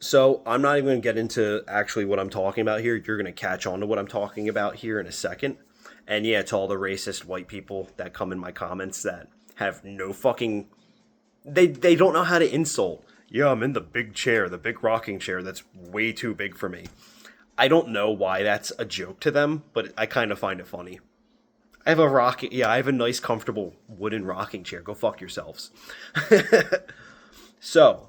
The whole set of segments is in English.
So I'm not even going to get into actually what I'm talking about here. You're going to catch on to what I'm talking about here in a second. And yeah, to all the racist white people that come in my comments that have no fucking they don't know how to insult. Yeah, I'm in the big chair, the big rocking chair that's way too big for me. I don't know why that's a joke to them, but I kind of find it funny. I have a nice comfortable wooden rocking chair. Go fuck yourselves. So,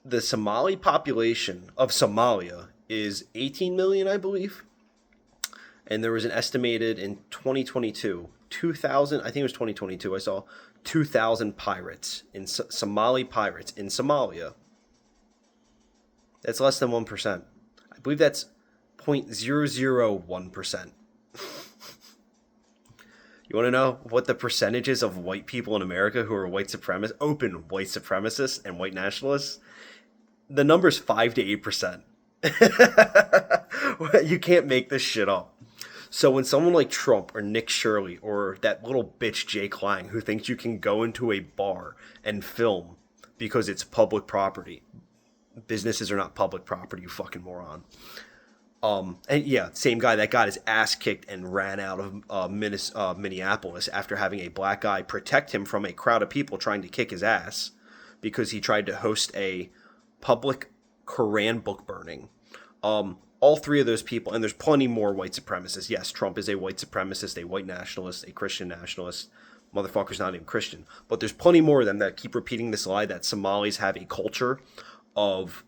the Somali population of Somalia is 18 million, I believe. And there was an estimated in 2022, 2000, I think it was 2022, I saw 2,000 pirates in Somali pirates in Somalia. That's less than 1%. I believe that's 0.001%. You want to know what the percentages of white people in America who are white supremacists, open white supremacists and white nationalists? The number's 5 to 8%. You can't make this shit up. So when someone like Trump or Nick Shirley or that little bitch Jake Lang who thinks you can go into a bar and film because it's public property, businesses are not public property, you fucking moron. And yeah, same guy that got his ass kicked and ran out of Minneapolis after having a black guy protect him from a crowd of people trying to kick his ass because he tried to host a public Koran book burning. All three of those people, and there's plenty more white supremacists. Yes, Trump is a white supremacist, a white nationalist, a Christian nationalist. Motherfucker's not even Christian. But there's plenty more of them that keep repeating this lie that Somalis have a culture of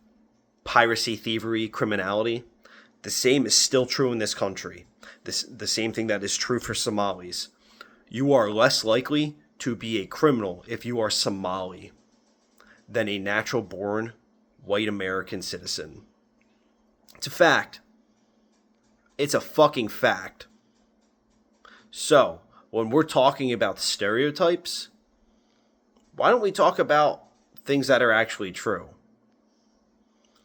piracy, thievery, criminality. The same is still true in this country. The same thing that is true for Somalis. You are less likely to be a criminal if you are Somali than a natural born white American citizen. It's a fact. It's a fucking fact. So, when we're talking about stereotypes, why don't we talk about things that are actually true?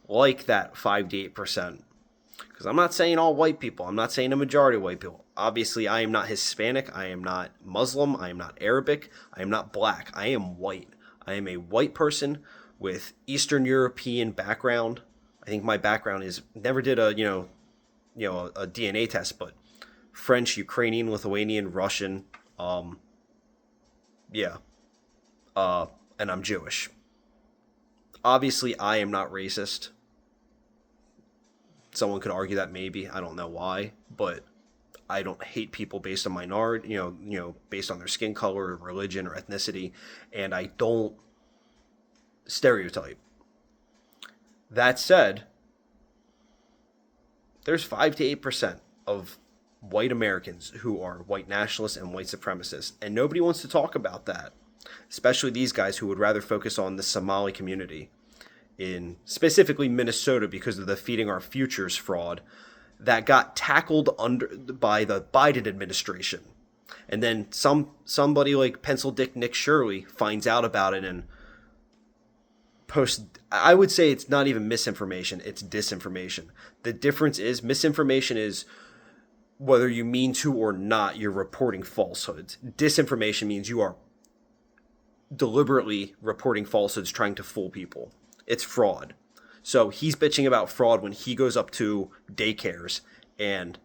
Like that 5 to 8%. Because I'm not saying all white people. I'm not saying a majority of white people. Obviously, I am not Hispanic. I am not Muslim. I am not Arabic. I am not black. I am white. I am a white person with Eastern European background. I think my background is never did a a DNA test, but French, Ukrainian, Lithuanian, Russian, yeah, and I'm Jewish. Obviously, I am not racist. Someone could argue that maybe I don't know why, but I don't hate people based on minority, based on their skin color, or religion, or ethnicity, and I don't stereotype. That said, there's 5 to 8% of white Americans who are white nationalists and white supremacists, and nobody wants to talk about that, especially these guys who would rather focus on the Somali community in specifically Minnesota because of the Feeding Our Futures fraud that got tackled under by the Biden administration. And then somebody like Pencil Dick Nick Shirley finds out about it and post. I would say it's not even misinformation, it's disinformation. The difference is misinformation is whether you mean to or not, you're reporting falsehoods. Disinformation means you are deliberately reporting falsehoods trying to fool people. It's fraud. So he's bitching about fraud when he goes up to daycares and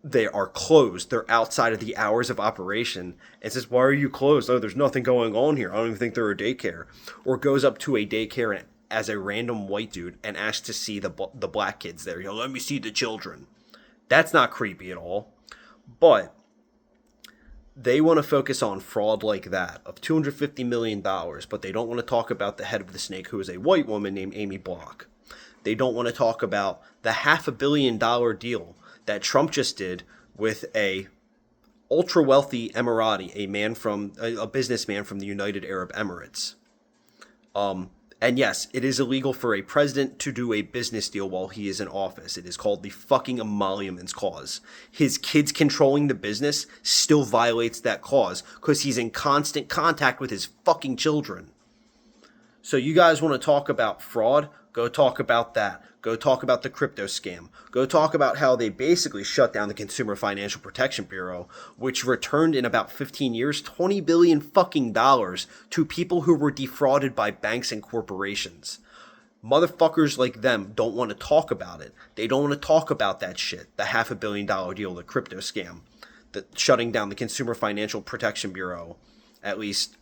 they are closed. They're outside of the hours of operation and says, why are you closed? Oh, there's nothing going on here. I don't even think they're a daycare. Or goes up to a daycare and, as a random white dude and asks to see the black kids there. Let me see the children. That's not creepy at all. But they want to focus on fraud like that of $250 million, but they don't want to talk about the head of the snake, who is a white woman named Amy Block. They don't want to talk about the $500 million deal that Trump just did with a ultra wealthy Emirati, a businessman from the United Arab Emirates. And yes, it is illegal for a president to do a business deal while he is in office. It is called the fucking emoluments clause. His kids controlling the business still violates that clause because he's in constant contact with his fucking children. So you guys want to talk about fraud? Go talk about that. Go talk about the crypto scam. Go talk about how they basically shut down the Consumer Financial Protection Bureau, which returned in about 15 years $20 billion fucking dollars to people who were defrauded by banks and corporations. Motherfuckers like them don't want to talk about it. They don't want to talk about that shit. The $500 million deal, the crypto scam, the shutting down the Consumer Financial Protection Bureau, at least,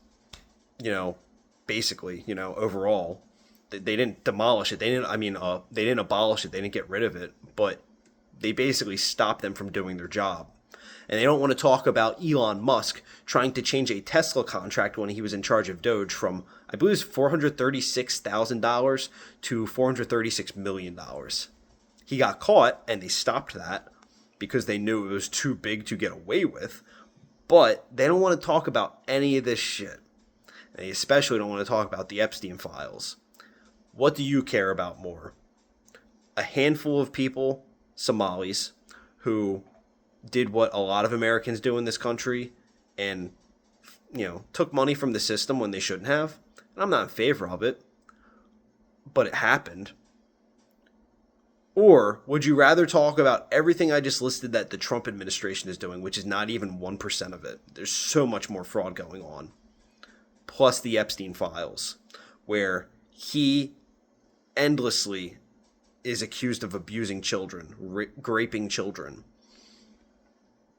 basically, overall. They didn't demolish it. They didn't abolish it. They didn't get rid of it, but they basically stopped them from doing their job. And they don't want to talk about Elon Musk trying to change a Tesla contract when he was in charge of Doge from, I believe it was $436,000 to $436 million. He got caught and they stopped that because they knew it was too big to get away with. But they don't want to talk about any of this shit. And they especially don't want to talk about the Epstein files. What do you care about more? A handful of people, Somalis, who did what a lot of Americans do in this country and, took money from the system when they shouldn't have. And I'm not in favor of it, but it happened. Or would you rather talk about everything I just listed that the Trump administration is doing, which is not even 1% of it? There's so much more fraud going on. Plus the Epstein files, where he endlessly is accused of abusing children, raping children.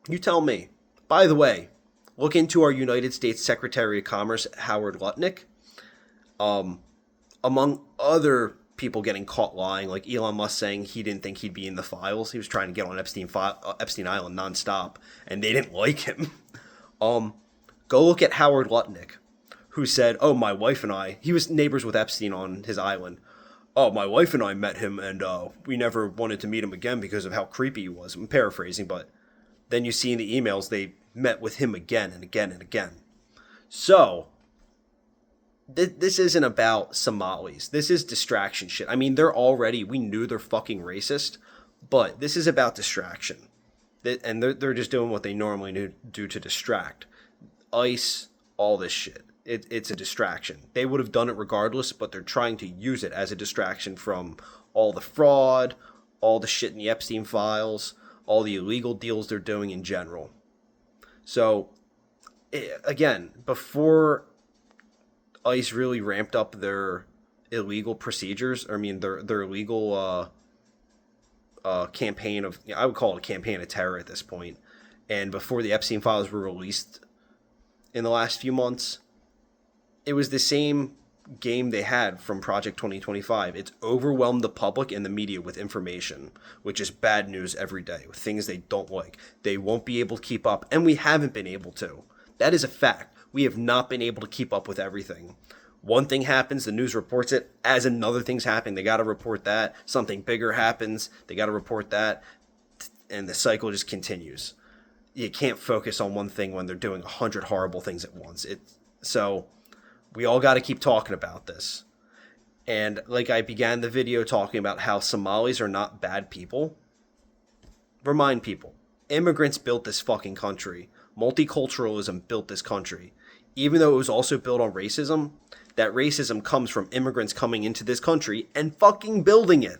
You tell me. By the way, look into our United States Secretary of Commerce, Howard Lutnick. Among other people getting caught lying, like Elon Musk saying he didn't think he'd be in the files. He was trying to get on Epstein Island nonstop, and they didn't like him. Go look at Howard Lutnick, who said, my wife and I, he was neighbors with Epstein on his island. My wife and I met him, and we never wanted to meet him again because of how creepy he was. I'm paraphrasing, but then you see in the emails they met with him again and again and again. So, this isn't about Somalis. This is distraction shit. I mean, we knew they're fucking racist, but this is about distraction. And they're just doing what they normally do to distract. ICE, all this shit. It's a distraction. They would have done it regardless, but they're trying to use it as a distraction from all the fraud, all the shit in the Epstein files, all the illegal deals they're doing in general. So, again, before ICE really ramped up their illegal procedures, their illegal campaign of, I would call it a campaign of terror at this point, and before the Epstein files were released in the last few months, it was the same game they had from Project 2025. It's overwhelmed the public and the media with information, which is bad news every day, with things they don't like. They won't be able to keep up, and we haven't been able to. That is a fact. We have not been able to keep up with everything. One thing happens, the news reports it. As another thing's happening, they got to report that. Something bigger happens, they got to report that. And the cycle just continues. You can't focus on one thing when they're doing 100 horrible things at once. So we all got to keep talking about this. And like I began the video talking about how Somalis are not bad people. Remind people, immigrants built this fucking country. Multiculturalism built this country. Even though it was also built on racism, that racism comes from immigrants coming into this country and fucking building it.